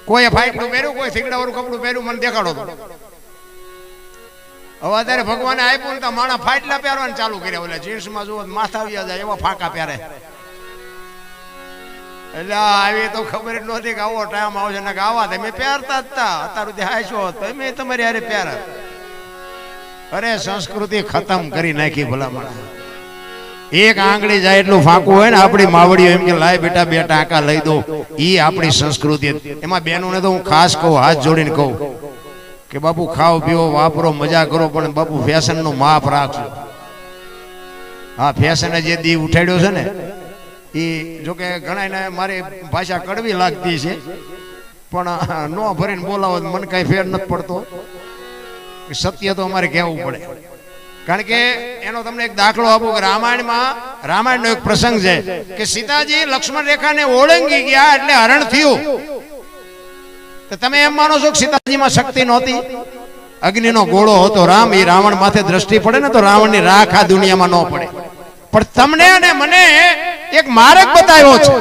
કોઈ ફાઈટનું પહેર્યું, કોઈ થીગડાવાળું કપડું પહેર્યું, મને દેખાડો તો. હવે અત્યારે ભગવાને આપ્યું ને તો માણા ફાટલા પહેરવાનું ચાલુ કર્યા. ઓલા જીન્સમાં જુઓ માથા આવી જાય એવા ફાંકા પહેરે. એટલે આવી તો ખબર જ નહોતી કે આવો ટાઈમ આવશે ને કે આવા તમે પહેરતા જ હતા. અત્યારે હાશો તમે તમારી હારે પહેરા. અરે સંસ્કૃતિ ખતમ કરી નાખી ભલામણ. એક આંગળી જાય એટલું ફાંકું હોય ને આપણી માવડીઓ એમ કે લાય બેટા બે ટાંકા લઈ દો. એ આપણી સંસ્કૃતિ. એમાં બહેનોને તો હું ખાસ કહું, હાથ જોડીને કહું કે બાપુ ખાઓ પીવો વાપરો મજા કરો, પણ બાપુ ફેશન નું માપ રાખજો. હા, ફેશને જે દી ઉઠાડ્યો છે ને એ જોકે ઘણા મારી ભાષા કડવી લાગતી છે, પણ નો ભરીને બોલાવો મને કઈ ફેર નથી પડતો. સત્ય તો અમારે કહેવું પડે. કારણ કે એનો તમને એક દાખલો આપું કે રામાયણનો એક પ્રસંગ છે કે સીતાજી લક્ષ્મણ રેખાને ઓળંગી ગયા એટલે હરણ થયું. તો તમે એમ માનો છો કે સીતાજીમાં શક્તિ નહોતી? અગ્નિનો ગોળો હતો રામ, એ રાવણ માથે દ્રષ્ટિ પડે ને તો રાવણની રાખ આ દુનિયામાં ન પડે. પણ તમને અને મને એક માર્ગ બતાવ્યો છે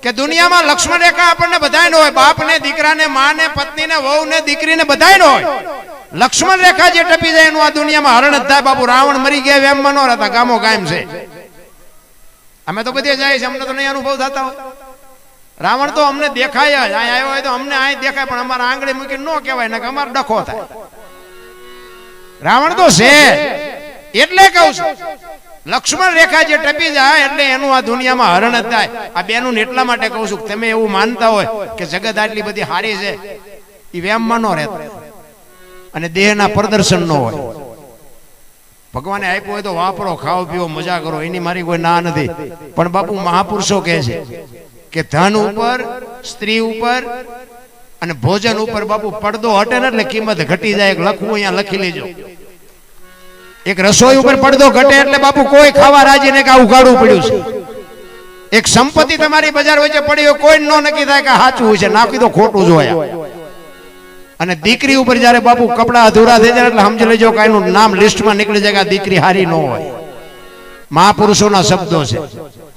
કે દુનિયામાં લક્ષ્મણ રેખા આપણને બધાયનો હોય, બાપને, દીકરાને, માને, પત્નીને, વહુને, દીકરીને બધાયનો હોય. લક્ષ્મણ રેખા જે ટપી જાય એનું આ દુનિયામાં હરણ જ થાય. બાપુ રાવણ મરી ગયા એમ ન રહેતા, ગામો ગામ છે. અમે તો બધે જાય છે, અમને તો નહીં અનુભવ થતા હોય. રાવણ તો અમને દેખાય જ, અહીં આવ્યો હોય તો અમને અહીં દેખાય, પણ અમારા આંગળી મૂકીને ન કહેવાય ને કે અમારો ડખો થાય. રાવણ તો છે એટલે કહું છું, લક્ષ્મણ રેખા જે ટપી જાય એટલે એનું આ દુનિયામાં હરણ જ થાય. આ બેનું એટલા માટે કહું છું કે તમે એવું માનતા હોય કે જગત આટલી બધી હારી છે, એ વેમમાં ન રહેતા અને દેહના પ્રદર્શન ન હોય. ભગવાને આપ્યું હોય તો વાપરો, ખાઓ પીવો, મજા કરો, એની મારી કોઈ ના નથી. પણ બાપુ મહાપુરુષો કહે છે કે ધન ઉપર, સ્ત્રી ઉપર અને ભોજન ઉપર બાપુ પડદો હટે ને એટલે કિંમત ઘટી જાય. લખવું અહીંયા લખી લેજો. એક રસોઈ ઉપર પડદો ઘટે એટલે બાપુ કોઈ ખાવા રાજી ને કે આ ઉગાડવું પડ્યું છે. એક સંપત્તિ તમારી બજાર વચ્ચે પડી હોય, કોઈ નો નક્કી થાય કે સાચું છે, નાખી તો ખોટું જોયા. અને દીકરી ઉપર જયારે બાપુ કપડા અધૂરા થઈ જાય એટલે સમજી લેજો કે એનું નામ લિસ્ટમાં નીકળી જાય કે આ દીકરી હારી ન હોય. મહાપુરુષોના શબ્દો છે.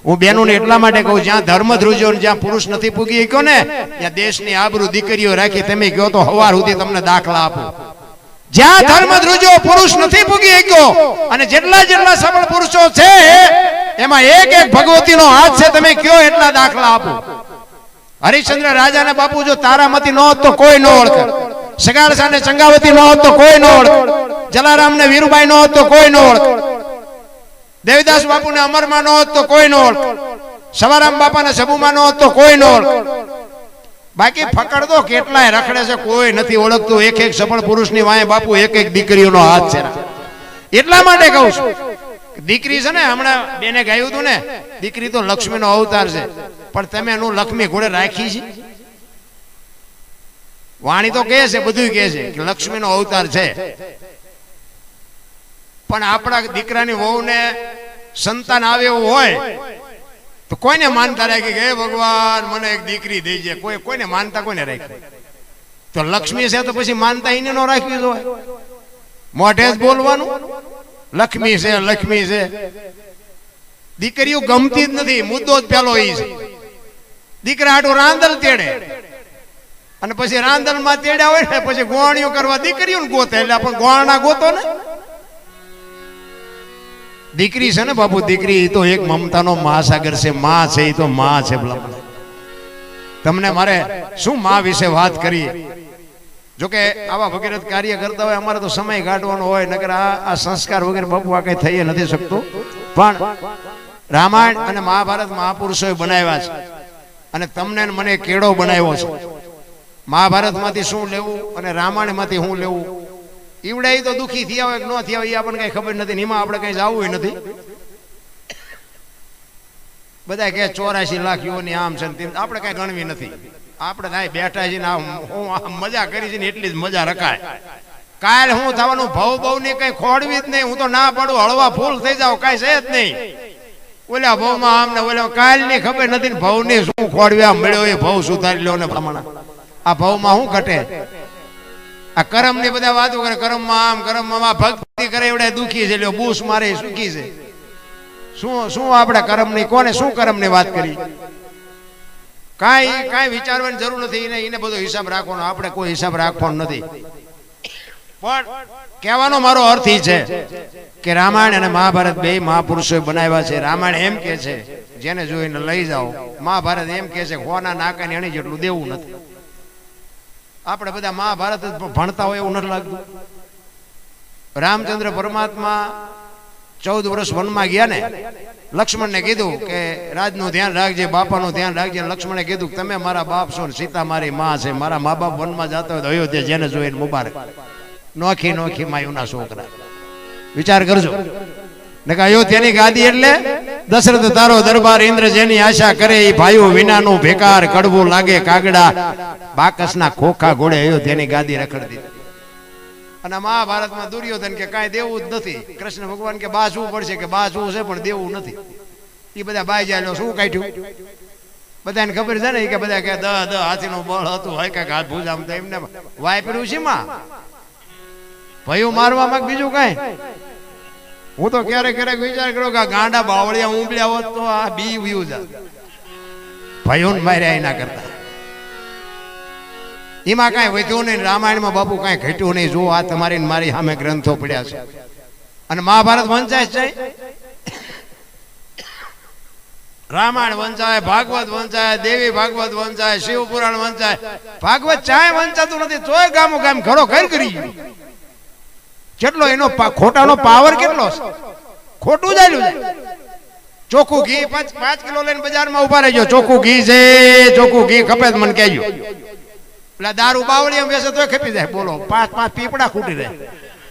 હું બેનોને એટલા માટે કહું, જ્યાં ધર્મ ધ્રુજો, જ્યાં પુરુષ નથી પૂગી શક્યો ને ત્યાં દેશની આબરૂ દીકરીઓ રાખી. તમે કહો તો હવાર સુધી તમને દાખલા આપો. જ્યાં ધર્મ ધ્રુજો પુરુષ નથી પૂગી શક્યો અને જેટલા સબળ પુરુષો છે એમાં એક એક ભગવતીનો હાથ છે. તમે કયો એટલા દાખલા આપો. હરિશ્ચંદ્ર રાજાને બાપુ જો તારામતી ન હોત તો કોઈ ન ઓળખે. સગાળસા ને ચંગાવતી ન હોત તો કોઈ ન ઓળખે. જલારામ ને વીરુબાઈ ન હોત તો કોઈ ન ઓળખે. દેવદાસ બાપુ ને અમરમાં ન હોત તો કોઈ ન ઓળખે. સવારામ બાપા ને સબુમાં ન હોત તો કોઈ ન ઓળખે. બાકી ફકડ તો કેટલાય રખડે છે, કોઈ નથી ઓળખતું. એક એક સફળ પુરુષની વાંહે બાપુ એક એક દીકરીઓનો હાથ છે. એટલા માટે કહું છું દીકરી છે ને, હમણાં બેને ગાયું હતું ને, દીકરી તો લક્ષ્મીનો અવતાર છે. પણ તમે એનું લક્ષ્મી ઘોડે રાખી છે? વાણી તો કહે છે, બધું કહે છે કે લક્ષ્મીનો અવતાર છે. પણ આપણા દીકરાની વહુને સંતાન આવે એવું હોય તો કોઈને માનતા રાખી કે હે ભગવાન મને એક દીકરી દઈ જાય. કોઈને માનતા કોઈને રાખી. તો લક્ષ્મી છે તો પછી માનતા એને ન રાખવી જોઈએ. મોઢે જ બોલવાનું લક્ષ્મી છે, લક્ષ્મી છે. દીકરીઓ ગમતી જ નથી. મુદ્દો જ પેલો એ છે. દીકરા હાટું રાંદલ તેડે અને પછી રાંદલ માં તેડ્યા હોય ને પછી ગોવાણીઓ કરવા દીકરીઓ ને ગોતે. એટલે પણ ગોવાણા ગોતો ને. દીકરી છે ને બાપુ, દીકરી તો એક મમતાનો મહાસાગર છે. માં છે એ તો માં છે. તમને મારે શું માં વિશે વાત કરીએ. જોકે આવા ભગીરથ કાર્ય કરતા હોય અમારે તો સમય કાઢવાનો હોય, નકર આ સંસ્કાર વગેરે બાપુ આ કઈ થઈ નથી શકતું. પણ રામાયણ અને મહાભારત મહાપુરુષોએ બનાવ્યા છે અને તમને મને કેળો બનાવ્યો છે. મહાભારત માંથી શું લેવું અને રામાયણ માંથી શું લેવું, ઈવડે તો દુખી થયા હોય કે ન થયા હોય એ આપણને કઈ ખબર નથી. એમાં આપણે કઈ જવું નથી. બધા કે 84 લાખ યુવાની આમ છે, આપણે કઈ ગણવી નથી. આપણે ત્યાં બેઠા છીએ ને હું મજા કરી છે ને એટલી જ મજા રખાય. કાલ હું થવાનું ભવ ની કઈ ખોડવી જ નહીં. હું તો ના પડું, હળવા ફૂલ થઈ જાવ, કઈ છે જ નહીં. ઓલા ભવમાં આમ ને ઓલા કાલ ની ખબર નથી ને ભવ ની શું ખોડવ્યા મળ્યો એ ભવ સુધારી લો ને પ્રમાણે. આ ભવમાં શું ઘટે? આ કરમ ની બધા વાતો કરે, કરમમાં આમ કરમમાં ભક્તિ કરે એવડે દુખી છે, બૂસ મારે સુખી છે. શું આપણે કરમ ની, કોને શું કરમ ની વાત કરી? કાંઈ વિચારવાની જરૂર નથી. એને બધો હિસાબ રાખવાનો, આપણે કોઈ હિસાબ રાખવાનો નથી. પણ કહેવાનો મારો અર્થ એ છે કે રામાયણ અને મહાભારત બે મહાપુરુષોએ બનાવ્યા છે. રામાયણ એમ કે છે જેને જોઈને લઈ જાઓ, મહાભારત એમ કે છે હોના નાકા એની જેટલું દેવું નથી. આપણે બધા મહાભારત ભણતા હોય એવું નથી લાગતું. રામચંદ્ર પરમાત્મા 14 વર્ષ વનમાં ગયા ને, લક્ષ્મણને કીધું કે રાજનું ધ્યાન રાખજે, બાપાનું ધ્યાન રાખજે. લક્ષ્મણે કીધું તમે મારા બાપ છો, સીતા મારી માં છે, મારા મા બાપ વનમાં જતા હોય તો અયોધ્યા જેને જોઈને મુબારક. નોખી માયુના છોકરા, વિચાર કરજો. ને કે અયોધ્યાની ગાદી એટલે દશરથ તારો દરબાર, ઇન્દ્ર જેની આશા કરે એ ભાઈઓ વિનાનું ભેકાર, કડવું લાગે કાગડા, બાકસના ખોખા ઘોડે અયોધ્યાની ગાદી રખડી દીધી. અને મહાભારતમાં દુર્યોધન કે કાંઈ દેવું જ નથી. કૃષ્ણ ભગવાન કે બા શું પડશે, કે બા શું છે પણ દેવું નથી. એ બધા બાઈ જાય શું કાઢ્યું, બધાને ખબર છે ને કે બધા કે દ હાથીનું બળ હતું હોય કે હાથ ભૂજામ તો એમને વાપર્યું છે માં ભયું મારવામાં બીજું કાંઈ. હું તો ક્યારેક વિચાર કર્યો કે ગાંડા બાવળિયા ઉંબળ્યા હોત તો આ બી વ્યુ જા ભયું માર્યા એના કરતા. એમાં કાંઈ વધ્યું નહીં, રામાયણમાં બાપુ કાંઈ ઘટ્યું નહીં. જો આ તમારી મારી સામે ગ્રંથો પડ્યા છે. અને મહાભારત વંચાય છે, રામાયણ વંચાય, ભાગવત વંચાય, દેવી ભાગવત વંચાય, શિવ પુરાણ વંચાય. ભાગવત ચાય વંચાતું નથી તોય ગામો ગામ ઘરો ઘર કરી ગયું. કેટલો એનો ખોટાનો પાવર કેટલો છે, ખોટું ચાલ્યું છે. ચોખ્ખું ઘી 5 કિલો લઈને બજારમાં ઉભા રહેજો, ચોખ્ખું ઘી છે, ચોખ્ખું ઘી ખપે મને કહેજો. એટલે દારૂ બાવળી એમ બેસે તોય ખપી જાય. બોલો 5 પીપડા ખૂટી રહે.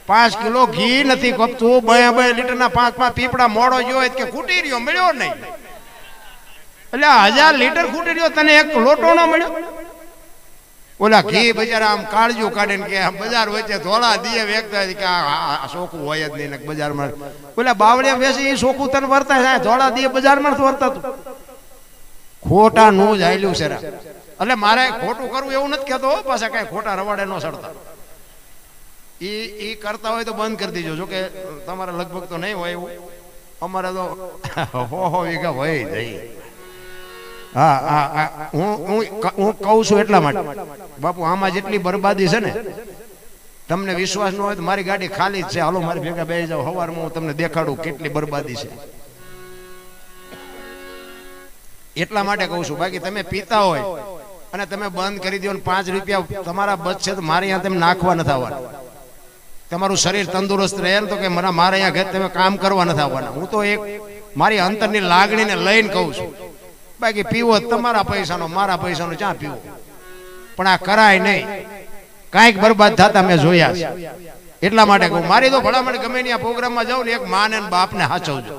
5 કિલો ઘી નથી ખપતું, 2 લીટરના 5 પીપડા મોડો જોયો કે ખૂટી રહ્યો, મળ્યો નહીં. એટલે 1000 લીટર ખૂટી રહ્યો, તને એક લોટો ન મળ્યો. ઓલા ઘી બજાર આમ કાળજું કાઢે ને કે બજાર વચ્ચે ધોળા દીએ વેચતા કે આ સોખું હોય જ નહીં ને બજારમાં. ઓલા બાવળિયા બેસે એ સોખું તને વર્તા થાય, ધોળા દીએ બજારમાં નથી વર્તાતું. ખોટા નું જ આયલું છે. એટલે મારે ખોટું કરવું એવું નથી કહેતો, પાછા કઈ ખોટા રવાડે ન સડતા. એ કરતા હોય તો બંધ કરી દેજો. જો કે તમારે લગભગ તો નહીં હોય એવું, અમારે તો 100 વીઘા હોય જઈ. હા હું કહું છું એટલા માટે બાપુ, આમાં જેટલી બરબાદી છે ને, તમને વિશ્વાસ ન હોય તો મારી ગાડી ખાલી જ છે, હાલો મારી ભેગા બેસી જાઓ, સવારમાં હું તમને દેખાડું કેટલી બરબાદી છે. એટલા માટે કહું છું. બાકી તમે પીતા હોય અને તમે બંધ કરી દો, 5 રૂપિયા તમારા બચશે તો મારે અહીંયા તમે નાખવા નથી આવવાના. તમારું શરીર તંદુરસ્ત રહે ને તો કે મારે અહીંયા ઘરે તમે કામ કરવા નથી આવવાના. હું તો એક મારી અંતરની લાગણીને લઈને કહું છું. બાકી પીવો તમારા પૈસાનો, મારા પૈસાનો ક્યાં પીવો. પણ આ કરાય નહીં, કાંઈક બરબાદ થતા મેં જોયા છે. એટલા માટે કહું, મારી તો ભલામણ ગમે ત્યાં પ્રોગ્રામમાં જાઉં ને એક માને અને બાપને હાચવજો.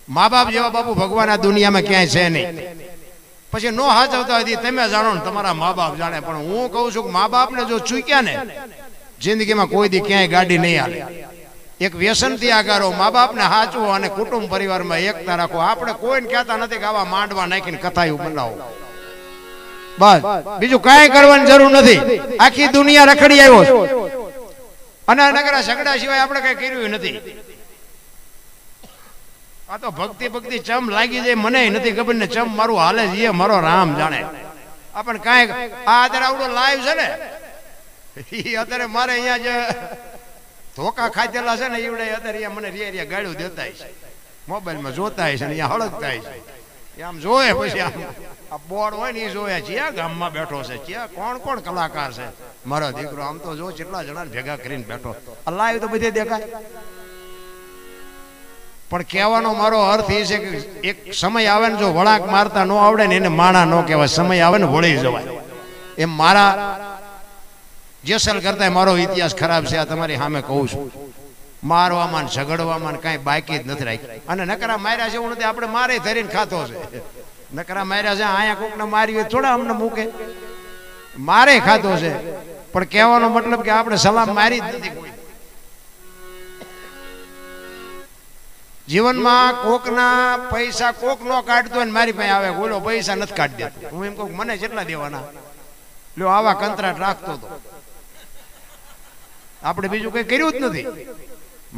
મા બાપ જેવા બાપુ ભગવાન આ દુનિયામાં ક્યાંય છે નહીં. પછી નો હાચવતા હતી તમે જાણો ને, તમારા મા બાપ જાણે. પણ હું કહું છું કે મા બાપને જો ચૂક્યા ને, જિંદગીમાં કોઈ દી ક્યાંય ગાડી નહીં હાલે. એક વ્યસનથી આગારો, મા બાપને હાચવો અને કુટુંબ પરિવારમાં એકતા રાખો. આપણે કોઈને કહેતા નથી કે આવા માંડવા નાખીને કથાયું બનાવો, બસ બીજું કાંઈ કરવાની જરૂર નથી. આખી દુનિયા રખડી આવ્યો છે અને નગરા ઝઘડા સિવાય આપણે કઈ કર્યું નથી. આ તો ભક્તિ ચમ લાગી જાય, મને નથી ખબર ને ચમ મારું હાલે છે મારો રામ જાણે. આપણને કાંઈ આ અત્યારે આવડો લાઈવ છે ને, એ અત્યારે મારે અહીંયા જે ધોકા ખાધેલા છે ને એવડે અત્યારે મને રિયા ગાળ્યું દેતા છે, મોબાઈલમાં જોતા છે ને અહીંયા હળગતા છે. આમ જોયે પછી આ બોર્ડ હોય ને એ જોયા છે, ગામમાં બેઠો છે, ક્યાં કોણ કલાકાર છે મારો દીકરો. આમ તો જો કેટલા જણા ભેગા કરીને બેઠો, આ લાઈવ તો બધે દેખાય. પણ કહેવાનો મારો અર્થ એ છે કે એક સમય આવે ને, જો વળાંક મારતા ન આવડે ને એને માણા ન કહેવાય. સમય આવે ને વળી જવાય. એમ મારા જેસલ કરતા મારો ઇતિહાસ ખરાબ છે, આ તમારી સામે કહું છું. મારવામાં ઝઘડવામાં કાંઈ બાકી જ નથી રાખી. અને નકરા માર્યા છે એવું નથી, આપણે મારે ધરીને ખાતો છે. નકરા માર્યા છે અહીંયા કોકને મારી થોડા અમને મૂકે, મારે ખાતો છે. પણ કહેવાનો મતલબ કે આપણે સલામ મારી જ નથી કોઈ. જીવનમાં કોકના પૈસા કોક નો કાઢતો હોય મારી પાસે આવે, બોલો પૈસા નથી કાઢી દેતો. હું એમ કહું મને કેટલા દેવાના, લ્યો આવા કંત્રાટ રાખતો હતો. આપણે બીજું કઈ કર્યું જ નથી.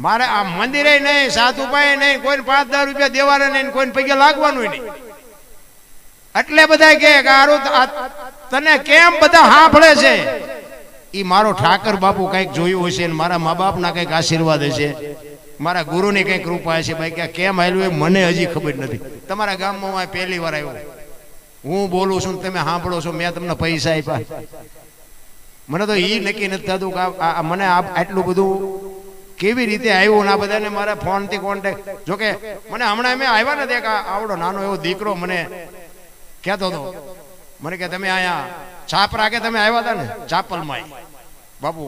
મારે આ મંદિરે નહીં, સાધુ પાસે નહીં, કોઈને 5-10 રૂપિયા દેવાના નહીં, કોઈને પૈકી લાગવાનું નહીં. એટલે બધા કે તને કેમ બધા સાંભળે છે? ઈ મારો ઠાકર બાપુ કઈક જોયું હશે ને મારા મા બાપના કઈક આશીર્વાદ હશે, મારા ગુરુની કઈક કૃપા હશે. ભાઈ કે કેમ આવ્યું મને હજી ખબર નથી. તમારા ગામમાં પહેલી વાર આવ્યો, હું બોલું છું તમે સાંભળો છો, મેં તમને પૈસા આપ્યા. મને તો ઈ નક્કી નથી થતું કે મને આટલું બધું કેવી રીતે આવ્યું. ના બધાને મારા ફોનથી કોન્ટેક્ટ, જોકે મને હમણાં મેં આવ્યા નથી, એક આવડો નાનો એવો દીકરો મને કહેતો હતો, મને કે તમે અહીંયા છાપરા કે તમે આવ્યા હતા ને ચાપલમાં બાપુ,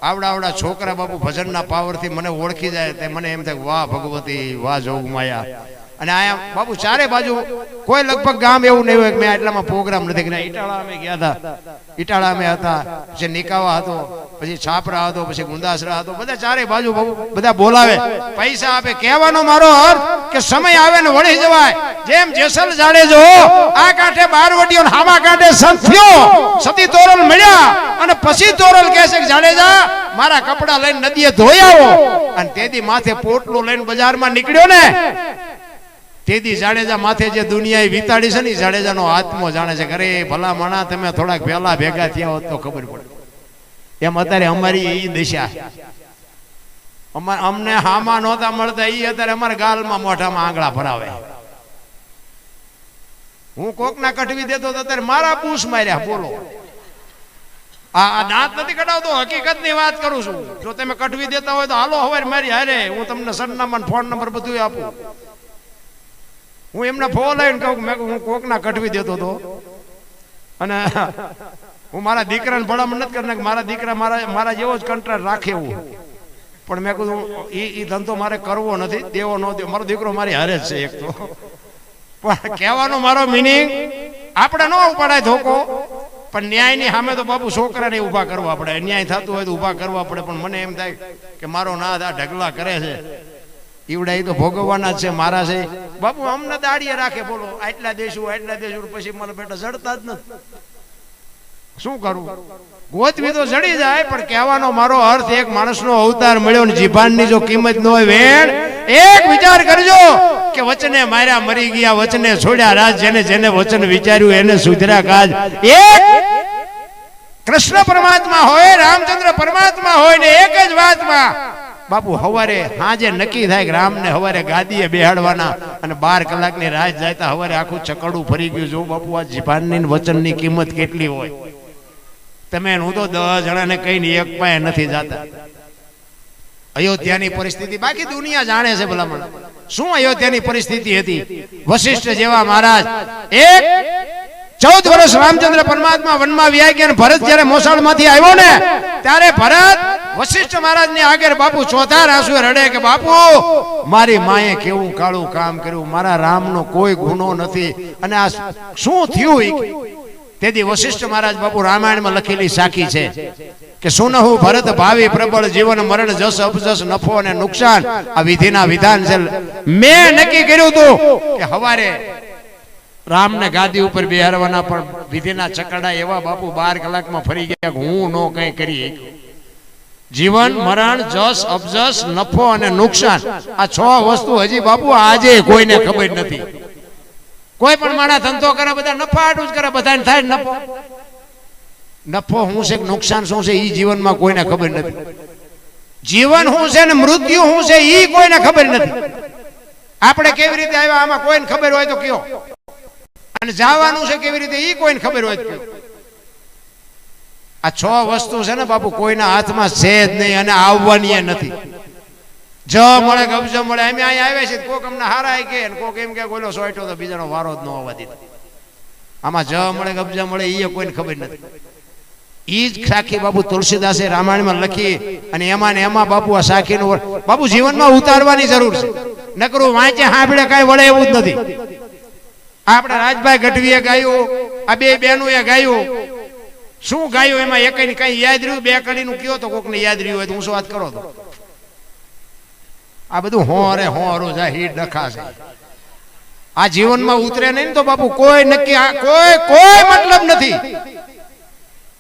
આવડા છોકરા બાપુ ભજનના પાવરથી મને ઓળખી જાય. તે મને એમ થાય વાહ ભગવતી, વાહ જોગ માયા. અને આયા બાપુ ચારે બાજુ કોઈ લગભગ ગામ એવું નહીં હોય કે મેં આટલામાં પ્રોગ્રામ નથી કર્યા. ઈટાળા અમે ગયા હતા, ઈટાળા અમે હતા, પછી નિકાવા હતો, પછી છાપરા હતો, પછી ગુંદાસરા હતો, બધા ચારે બાજુ બધા બોલાવે, પૈસા આપે. કહેવાનો મારો અર્થ કે સમય આવે ને વળી જવાય. જેમ જેસલ જાડેજો આ કાંઠે બારવટીઓ ને હામા કાંઠે સંથ્યો સતી તોરલ મળ્યા અને પછી તોરલ કહે છે કે જાડેજા મારા કપડા લઈને નદીએ ધોઈ આવો. અને તેથી માથે પોટલું લઈને બજારમાં નીકળ્યો ને, તેથી જાડેજા માથે જે દુનિયા વિતાડી છે ને જાડેજાનો આત્મો જાણે છે. અરે ભલા માણા તમે થોડાક પહેલા ભેગા થયા હોત તો ખબર પડે. એમ અત્યારે અમારી એ દિશા, અમને હામા નહોતા મળતા, એ અત્યારે અમારા ગાલમાં મોઢામાં આંગળા ભરાવે. હું કોકના કઠવી દેતો તો અત્યારે મારા પૂછ માર્યા. બોલો, આ દાંત નથી કઢાવતો, હકીકત ની વાત કરું છું. જો તમે કઠવી દેતા હોય તો હાલો હવે મારી હારે, હું તમને સરનામા ફોન નંબર બધું આપું. હું એમને ફોન લઈને કહું હું કોકના કઠવી દેતો હતો અને હું મારા દીકરાને ભલામણ નથી કરનાર, મારા દીકરા મારા જેવો જ કંટ્રાક્ટ રાખે એવું. પણ મેં કીધું એ ધંધો મારે કરવો નથી, દેવો ન દેવો. મારો દીકરો મારી હારે જ છે એક તો. પણ કહેવાનો મારો મિનિંગ, આપણે ન ઉપાડાય ધોકો, પણ ન્યાયની સામે તો બાપુ છોકરાને ઉભા કરવા પડે. ન્યાય થતું હોય તો ઉભા કરવા પડે. પણ મને એમ થાય કે મારો નાથ આ ઢગલા કરે છે, ઈવડા તો ભોગવવાના જ છે, મારા છે. બાપુ અમને દાડીએ રાખે, બોલો આટલા દેશું પછી મને બેટા જડતા જ નથી. શું કરું? ગોતવી તો જડી જાય, પણ કહેવાનો મારો અર્થ એક માણસનો અવતાર મળ્યો ને જીભાનની જો કિંમત ન હોય વેણ, એક વિચાર કરજો કે વચને માર્યા મરી ગયા, વચને છોડ્યા રાજ, જેને જેને વચન વિચાર્યું એને સુધર્યા કાજ. એક કૃષ્ણ પરમાત્મા હોય, રામચંદ્ર પરમાત્મા હોય ને એક જ વાતમાં બાપુ હવારે હાજે નક્કી થાય કે રામને હવારે ગાદીએ બેહાડવાના અને 12 કલાકની રાત જાય હવારે આખું ચકડું ફરી ગયું. જો બાપુ આ જીભાનની વચનની કિંમત કેટલી હોય. તમે હું તો 10 જણાને કહીને એક પાયે નથી જાતા. અયોધ્યાની પરિસ્થિતિ બાકી દુનિયા જાણે છે. ભલામણ શું અયોધ્યાની પરિસ્થિતિ હતી? વશિષ્ઠ જેવા મહારાજ, એક 14 વર્ષ રામચંદ્ર પરમાત્મા વનમાં વ્યા ગયા. ભરત જયારે મોસાળ માંથી આવ્યો ને ત્યારે ભરત વશિષ્ઠ મહારાજ ની આગળ બાપુ ચોથા આંસુએ રડે કે બાપુ મારી માએ કેવું કાળું કામ કર્યું, મારા રામનો કોઈ ગુનો નથી અને આ શું થયું? તેથી વશિષ્ઠ મહારાજ બાપુ રામાયણમાં લખેલી સાખી છે કે સુનહુ ભરત ભાવિ પ્રબળ જીવન મરણ જસ અપજસ નફો અને નુકસાન આ વિધિના વિધાન છે. મેં નક્કી કર્યું હતું કે હવારે રામને ગાદી ઉપર બેહારવાના, પણ વિધિના ચકડા એવા બાપુ 12 કલાકમાં ફરી ગયા કે હું નો કઈ કરી. જીવન મરણ જસ અપજસ નફો અને નુકસાન આ 6 વસ્તુ હજી બાપુ આજે કોઈને ખબર નથી. કોઈ પણ માણસ ધંધો કરે બધા નફા આટું જ કરે, બધાને થાય નફો. નફો શું છે, નુકસાન શું છે, એ જીવનમાં કોઈને ખબર નથી. જીવન શું છે ને મૃત્યુ શું છે એ કોઈને ખબર નથી. આપણે કેવી રીતે આવ્યા આમાં કોઈને ખબર હોય તો કયો, અને જવાનું છે કેવી રીતે એ કોઈને ખબર હોય તો કયો. આ 6 વસ્તુ છે ને બાપુ કોઈના હાથમાં છે જ નહીં અને આવવાની નથી. જ મળે કબજો મળે. અમે અહીંયા આવ્યા છીએ, કોક અમને હારા કે કોક એમ કે કોઈનો સોયટો તો બીજાનો વારો જ ન આવવા દીધો. આમાં જ મળે કબજા મળે એ કોઈને ખબર નથી. ઈ જ સાખી બાપુ તુલસીદાસે રામાયણમાં લખી અને એમાં બાપુ આ સાખીનું બાપુ જીવનમાં ઉતારવાની જરૂર છે. નકરું વાંચે સાંભળે કાંઈ વળે એવું જ નથી. આપણા રાજભાઈ ગઢવીએ ગાયું, આ બે બહેનોએ ગાયું. શું ગાયું એમાં એક કઈ યાદ રહ્યું? 2 કડીનું કયો તો કોકને યાદ રહ્યું હોય તો હું શું વાત કરો તો આ બધું હોરું જાય હીટ ડખાશે. આ જીવનમાં ઉતરે નહીં તો બાપુ કોઈ નક્કી કોઈ મતલબ નથી.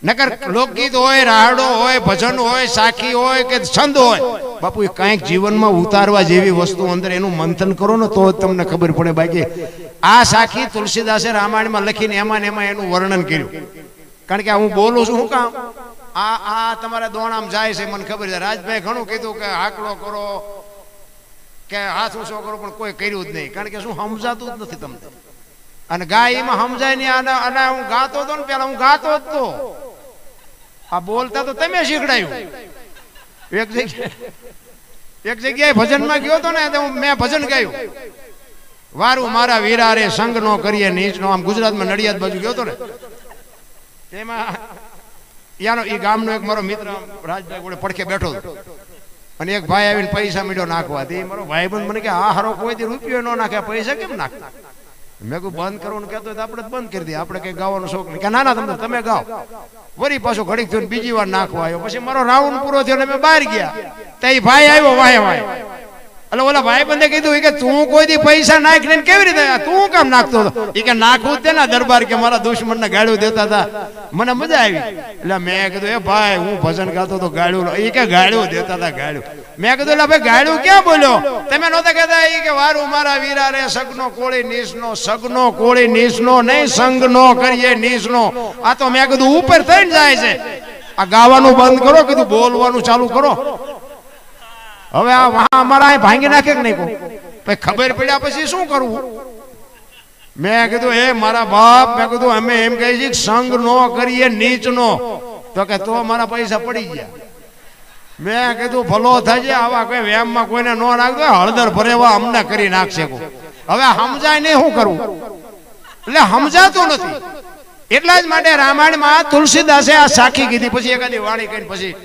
નકર લોકગીત હોય, રાહડો હોય, ભજન હોય, સાખી હોય કે છંદ હોય, બાપુ એ કંઈક જીવનમાં ઉતારવા જેવી વસ્તુ અંદર એનું મંથન કરો ને તો જ તમને ખબર પડે. બાકી આ સાખી તુલસીદાસે રામાયણમાં લખીને એમાં ને એમાં એનું વર્ણન કર્યું. કારણ કે હું બોલું છું શું કામ, આ તમારા દોણામ જાય છે મને ખબર છે. રાજભાઈ ઘણું કીધું કે હાકડો કરો કે હાથ ઊંચો કરો, પણ કોઈ કર્યું જ નહીં. કારણ કે શું સમજાતું જ નથી તમને. અને ગાય એમાં સમજાય નહીં. અને હું ગાતો હતો ને પેલા હું ગાતો જ તો, આ બોલતા તો તમે શીખડાયું. એક જગ્યાએ ભજનમાં ગયો હતો ને, મેં ભજન ગાયું, વારું મારા વીરા રે સંગ નો કરીએ નીચ નો. આમ ગુજરાતમાં નડિયાદ બાજુ ગયો હતો ને, એમાં યાનો એ ગામનો એક મારો મિત્ર રાજભાઈ જોડે પડખે બેઠો હતો. અને એક ભાઈ આવીને પૈસા મીડો નાખવા. તે મારો ભાઈ બંધ મને કે આ હારો કોઈ દી રૂપિયો ન નાખે, પૈસા કેમ નાખતા? મેં કહ્યું બંધ કરવાનું કહેતો હોય તો આપણે બંધ કરી દઈએ, આપણે કઈ ગાવાનો શોખ નહીં. કે ના ના તમે ગાઓ. વળી પાછો ઘડીક થયું બીજી વાર નાખવા આવ્યો. પછી મારો રાઉન્ડ પૂરો થયો ને અમે બહાર ગયા. તો એ ભાઈ આવ્યો વાહે વાહે. એટલે ઓલા ભાઈ બંધે કીધું કે તું કોઈ દી પૈસા નાખી ને કેવી રીતે તું કામ નાખતો હતો? એ કે નાખવું જ ને દરબાર, કે મારા દુશ્મન ને ગાળ્યું દેતા હતા, મને મજા આવી. એટલે મેં કીધું એ ભાઈ હું ભજન ગાતો તો ગાળ્યું. એ કે ગાળ્યું દેતા હતા ગાળ્યું. મેં કીધું એટલે ભાઈ ગાળ્યું ક્યાં બોલ્યો? તમે નહોતા કહેતા એ કે વારું મારા વીરા રે સગનો કોળી નીસનો, સગનો કોળી નીસનો નહીં, સંગ નો કરીએ નીસનો. આ તો મેં કીધું ઉપર થઈને જાય છે. આ ગાવાનું બંધ કરો, કીધું બોલવાનું ચાલુ કરો. હવે આ અમારા અહીં ભાંગી નાખે કે નહીં? પછી ખબર પડ્યા પછી શું કરવું? મેં કીધું એ મારા બાપ, મેં કીધું અમે એમ કહી છીએ સંગ નો કરીએ નીચ નો. તો કે તો મારા પૈસા પડી ગયા. મેં કીધું ભલો થાય, આવા કોઈ વ્યામમાં કોઈને ન નાખતો, હળદર ભરેવા અમને કરી નાખશે. હવે સમજાય નહીં શું કરવું? એટલે સમજાતું નથી. એટલા જ માટે રામાયણમાં તુલસીદાસે આ સાખી કીધી. પછી એકાદી વાણી કરીને પછી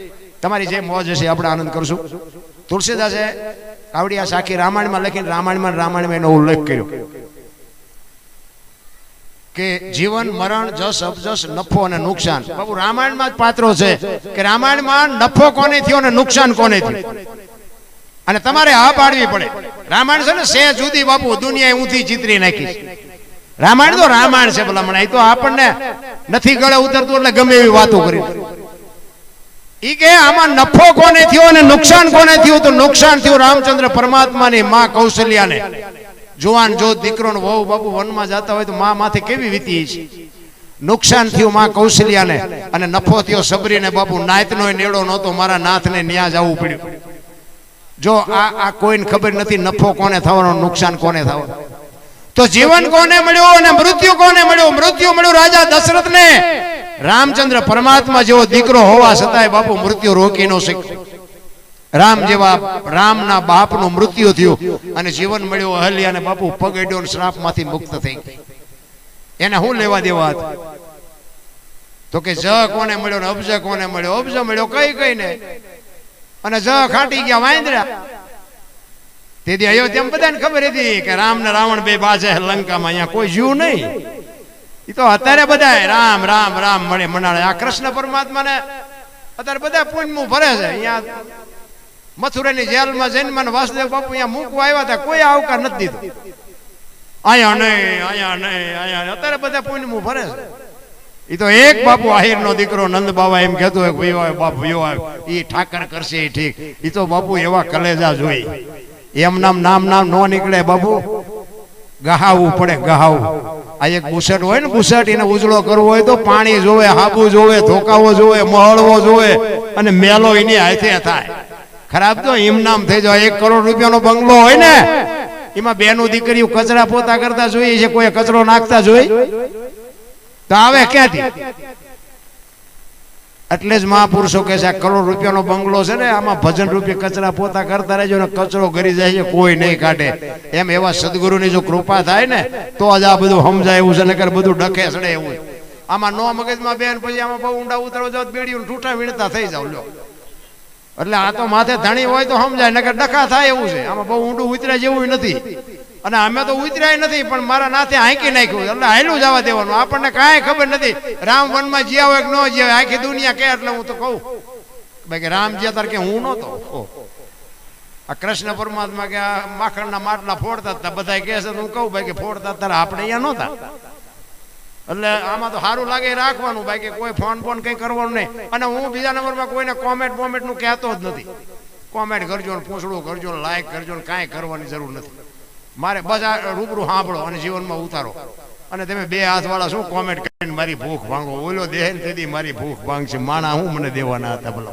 તમારી જે મોજ હશે આપણે આનંદ કરશું. તુલસીદાસે આવડી આ સાખી રામાયણમાં લખીને રામાયણમાં એનો ઉલ્લેખ કર્યો કે જીવન મરણ, જસ અપજસ, નફો અને નુકસાન. બાબુ રામાયણમાં જ પાત્રો છે કે રામાયણમાં નફો કોને થયો અને નુકસાન કોને થયું. અને તમારે હા પાડવી પડે. રામાયણ છે ને સે જુદી બાપુ, દુનિયા ઊંધી ચિતરી નાખી. રામાયણ તો રામાયણ છે ભલા મને. તો આપણને નથી ગળે ઉતરતું એટલે ગમે એવી વાતો કરી. ઈ કે આમાં નફો કોને થયો અને નુકસાન કોને થયું? તો નુકસાન થયું રામચંદ્ર પરમાત્માની માં કૌશલ્યાને. જુવાન જો દીકરો ને વહુ બાપુ વનમાં જતા હોય તો માં માથે કેવી વીતી છે. નુકસાન થયું માં કૌશલ્યાને. અને નફો થયો સબરીને. બાપુ નાતનો નેડો નહોતો, મારા નાથને ન્યા જવું પડ્યું. જો આ કોઈને ખબર નથી નફો કોને થવાનો, નુકસાન કોને થવાનું. તો જીવન કોને મળ્યું અને મૃત્યુ કોને મળ્યું? મૃત્યુ મળ્યું રાજા દશરથને. રામચંદ્ર પરમાત્મા જેવો દીકરો હોવા છતાંય બાપુ મૃત્યુ રોકી ન શક્યો. રામ જેવા રામના બાપનું મૃત્યુ થયું અને જીવન મળ્યું અહલ્યાને. બાપુ પગડ્યો, શ્રાપમાંથી મુક્ત થઈ ગઈ. એને શું લેવા દેવા હતા? તો કે જ કોને મળ્યો ને અબજ કોને મળ્યો? અબજ મળ્યો કઈ ને, અને જ ખાટી ગયા વાંદરા. તેથી અયોધ્યામાં બધાને ખબર હતી કે રામ ને રાવણ બે બાજે લંકામાં, અહીંયા કોઈ જીવ નહીં. એ તો અત્યારે બધા રામ રામ રામ મળે મનાડે. આ કૃષ્ણ પરમાત્મા ને અત્યારે બધા પુણ્યમું ભરે છે. અહીંયા મથુરાની જેલમાં જઈને વાસુદેવ બાપુ અહીંયા મૂકવા આવ્યા હતા, કોઈ આવકાર નથી દીધો. અહીંયા નહીં, અહીંયા નહીં, અહીંયા. અત્યારે બધા પુણ્યમું ભરે છે. એ તો એક બાપુ આહિર નો દીકરો નંદ બાબા એમ કહેતો હોય ભાઈ બાપ ભયો આવે એ ઠાકર કરશે એ ઠીક. એ તો બાપુ એવા કલેજા જોઈ. એમ નામ નો નીકળે બાપુ. ગહાવવું પડે, ગહાવવું. આ એક બુસટ હોય ને, બુસટ એને ઉજળો કરવો હોય તો પાણી જોવે, હાબુ જોવે, ધોકાવો જોવે, મહળવો જોવે, અને મેલો એની હાથે થાય. ખરાબ તો એમ નામ થઈ જાય. 1 કરોડ રૂપિયાનો બંગલો હોય ને, એમાં બેનું દીકરીઓ કચરા પોતા કરતા જોઈએ છે, કોઈ કચરો નાખતા જોઈ તો આવે ક્યાંથી? એટલે જ મહાપુરુષો કહે છે 1 કરોડ રૂપિયાનો બંગલો છે ને, આમાં ભજન રૂપે કચરા પોતા કરતા રહેજો ને કચરો ઘરી જાય છે, કોઈ નહીં કાઢે. એમ એવા સદગુરુની જો કૃપા થાય ને તો જ આ બધું સમજાય એવું છે. નકર બધું ડખે સડે એવું. આમાં નો મગજમાં બેન પછી આમાં બહુ ઊંડા ઉતરવા જાવ બેડીયું ઠૂઠા વીણતા થઈ જાવ લ્યો. એટલે આ તો માથે ધણી હોય તો સમજાય, નકર ડખા થાય એવું છે. આમાં બહુ ઊંડું ઉતર્યા જેવું નથી. અને અમે તો ઉતર્યા નથી, પણ મારા નાથે હાંકી નાખ્યું. એટલે હાયલું જવા દેવાનું. આપણને કાંઈ ખબર નથી રામ વનમાં જ્યાં હોય કે ન જ્યાં હોય. આખી દુનિયા કે એટલે હું તો કહું ભાઈ કે રામ જ્યાં તાર કે હું નહોતો. આ કૃષ્ણ પરમાત્મા કે આ માખણના માટલા ફોડતા હતા બધા કહે છે, હું કહું ભાઈ કે ફોડતા તારે આપણે અહીંયા નહોતા. એટલે આમાં તો સારું લાગે રાખવાનું ભાઈ કે કોઈ ફોન કઈ કરવાનું નહીં. અને હું બીજા નંબરમાં કોઈને કોમેન્ટ બોમેન્ટ નું કહેતો જ નથી. કોમેન્ટ કરજો ને પૂછડું કરજો ને લાઈક કરજો ને કાંઈ કરવાની જરૂર નથી. મારે બસ આ રૂબરૂ સાંભળો અને જીવનમાં ઉતારો. અને તમે બે હાથવાળા શું કોમેન્ટ કરીને મારી ભૂખ ભાંગો, ઓલો દેહ ને તેથી મારી ભૂખ ભાંગશે, માણા હું મને દેવાના હતા ભલા.